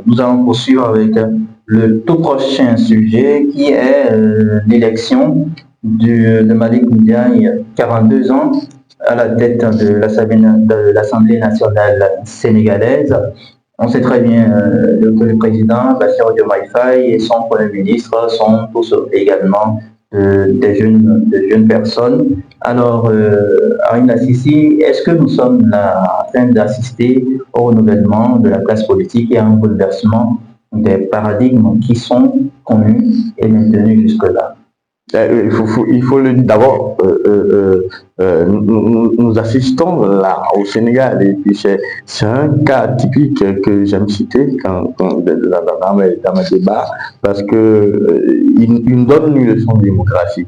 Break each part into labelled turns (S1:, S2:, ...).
S1: nous allons poursuivre avec le tout prochain sujet qui est l'élection de Malik Ndiaye, 42 ans, à la tête de l'Assemblée nationale sénégalaise. On sait très bien que le président Bassirou Diomaye Faye et son premier ministre sont tous également des jeunes personnes. Alors, Arina Sissi, est-ce que nous sommes là en train d'assister au renouvellement de la classe politique et à un bouleversement des paradigmes qui sont connus et maintenus jusque-là?
S2: Il faut le dire d'abord, nous assistons là au Sénégal, et puis c'est un cas typique que j'aime citer dans mes débats, parce que il nous donne une leçon de démocratie.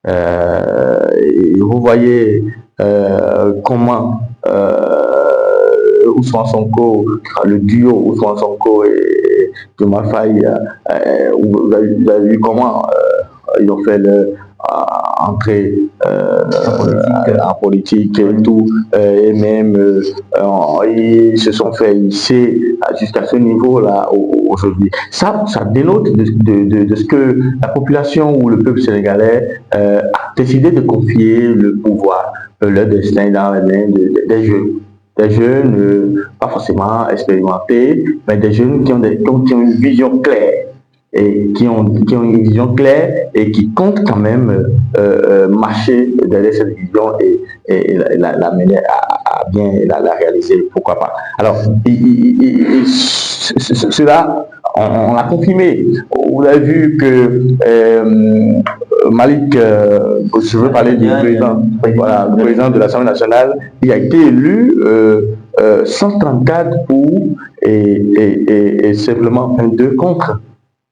S2: Et vous voyez comment Ousmane Sonko, le duo Ousmane Sonko et Diomaye Faye, vous avez vu comment ils ont fait entrer en politique et tout, et même ils se sont fait hisser jusqu'à ce niveau-là aujourd'hui. Ça dénote de ce que la population ou le peuple sénégalais a décidé de confier le pouvoir, leur destin dans les mains des jeunes. Des jeunes pas forcément expérimentés, mais des jeunes qui ont une vision claire. Et qui ont une vision claire et qui comptent quand même marcher derrière cette vision et la mener à bien la réaliser, pourquoi pas. Alors, cela, on l'a confirmé. Vous avez vu que Malik, je veux parler du président, voilà, le président de l'Assemblée nationale, il a été élu 134 pour et simplement 22 contre.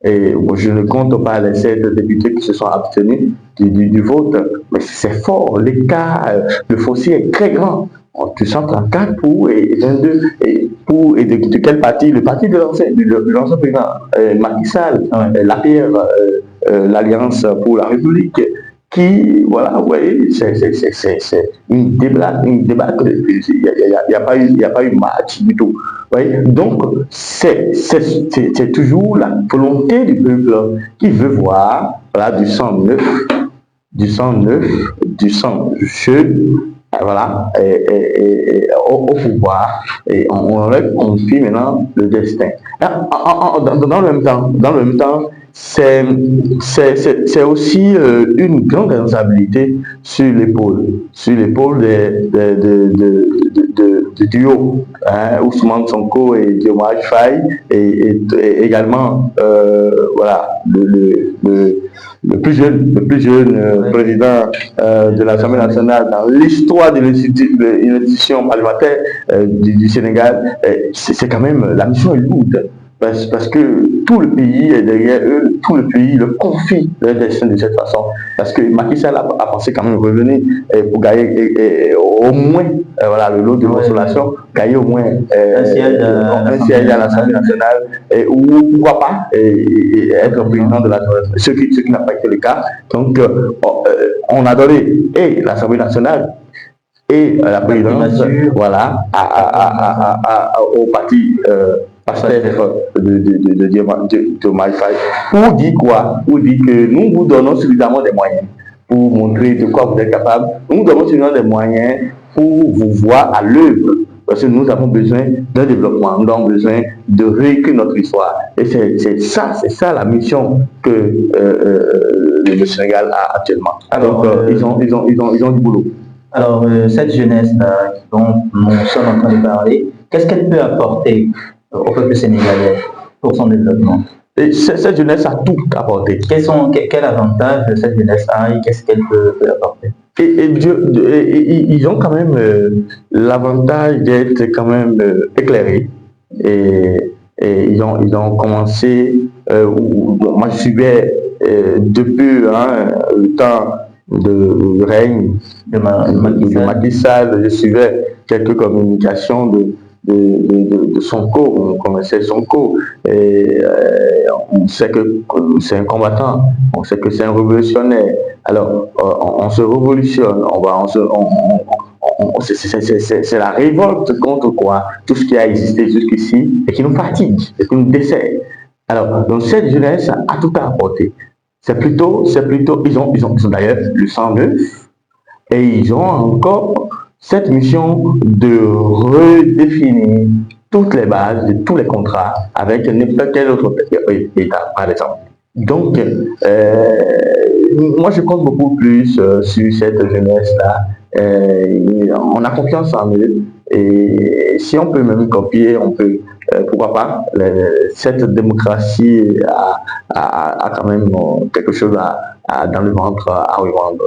S2: Et je ne compte pas les 7 députés qui se sont abstenus du vote, mais c'est fort, l'écart, le fossé est très grand. 134 pour et 22 pour, et de quel parti? Le parti de l'ancien président Macky Sall, l'APR, l'Alliance pour la République, qui, voilà, vous voyez, c'est une débat, il n'y a pas eu match du tout. Oui, donc, c'est toujours la volonté du peuple qui veut voir là, du sang neuf, du sang jeune, voilà, au pouvoir, et on leur confie maintenant le destin. Dans le même temps, c'est aussi une grande responsabilité sur l'épaule du duo, Ousmane Sonko et Diomaye Faye, et également voilà, le plus jeune président de l'Assemblée nationale dans l'histoire de l'institution parlementaire du Sénégal. C'est quand même, la mission est lourde. Parce que tout le pays est derrière eux, tout le pays le confie leur destin de cette façon. Parce que Macky Sall a pensé quand même revenir pour gagner au moins voilà, le lot de consolation, gagner au moins un siège à l'Assemblée nationale, ou pourquoi pas être président de l'Assemblée nationale, ce qui n'a pas été le cas. Donc on a donné l'Assemblée nationale et la présidence, voilà, au parti de Diomaye Faye. Pour dire quoi? Pour dire que nous vous donnons suffisamment de moyens pour montrer de quoi vous êtes capable. Nous vous donnons suffisamment de moyens pour vous voir à l'œuvre. Parce que nous avons besoin d'un développement, nous avons besoin de réécrire notre histoire. Et c'est ça la mission que le Sénégal a actuellement. Alors, ils ont du boulot.
S1: Alors, cette jeunesse-là dont nous sommes en train de parler, qu'est-ce qu'elle peut apporter au peuple sénégalais pour son développement?
S2: Et cette jeunesse a tout apporté.
S1: Quel avantage cette jeunesse a et qu'est-ce qu'elle peut apporter?
S2: Ils ont quand même l'avantage d'être quand même éclairés. Et ils ont commencé, moi je suivais depuis le temps de règne de Macky Sall, je suivais quelques communications de Sonko. On connaissait Sonko et on sait que c'est un combattant, on sait que c'est un révolutionnaire. Alors, on se révolutionne, c'est la révolte contre quoi? Tout ce qui a existé jusqu'ici et qui nous fatigue, et qui nous dessert. Alors, donc cette jeunesse a tout à apporter. C'est plutôt, ils ont d'ailleurs le 109 et ils ont encore cette mission de redéfinir toutes les bases de tous les contrats avec n'importe quel autre État, par exemple. Donc, moi, je compte beaucoup plus sur cette jeunesse-là. On a confiance en eux. Et si on peut même copier, on peut, pourquoi pas, cette démocratie a quand même quelque chose dans le ventre à revendre.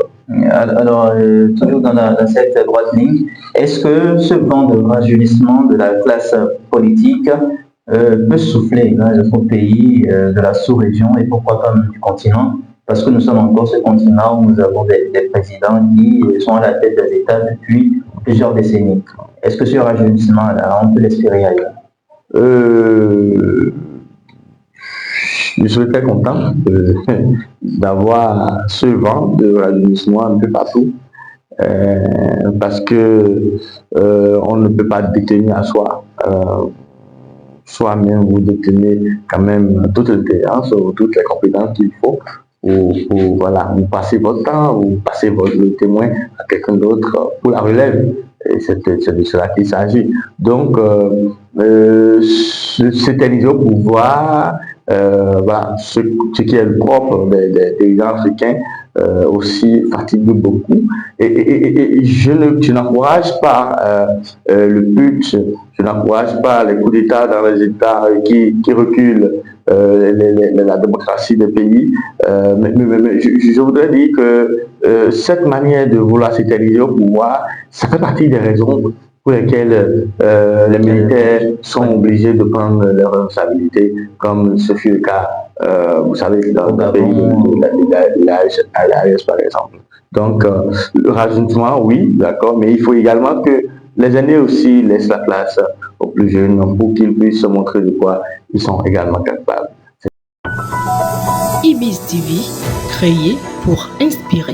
S1: Alors, toujours dans cette droite ligne, est-ce que ce vent de rajeunissement de la classe politique peut souffler dans notre pays, de la sous-région et pourquoi pas même du continent? Parce que nous sommes encore ce continent où nous avons des présidents qui sont à la tête des États depuis plusieurs décennies. Est-ce que ce rajeunissement-là, on peut l'espérer ailleurs?
S2: Je suis très content d'avoir ce vent de rajeunissement un peu partout. Parce que on ne peut pas détenir à soi. Soi-même, vous détenez quand même toute l'intelligence ou toutes les compétences qu'il faut pour voilà, vous passez votre temps, vous passez le témoin à quelqu'un d'autre pour la relève. Et c'est de cela qu'il s'agit. Donc, s'éterniser au pouvoir, voilà, ce qui est le propre des gens africains, aussi fatigue beaucoup. Et je n'encourage pas le putsch, je n'encourage pas les coups d'État dans les États qui reculent la démocratie des pays. Mais je voudrais dire que cette manière de vouloir s'éterniser au pouvoir, ça fait partie des raisons pour lesquelles les militaires sont obligés de prendre leurs responsabilités, comme ce fut le cas, vous savez, dans le pays de l'AS par exemple. Donc, le rajeunissement, oui, d'accord, mais il faut également que les aînés aussi laissent la place aux plus jeunes pour qu'ils puissent se montrer de quoi ils sont également capables.
S3: Ibis TV, créé pour inspirer.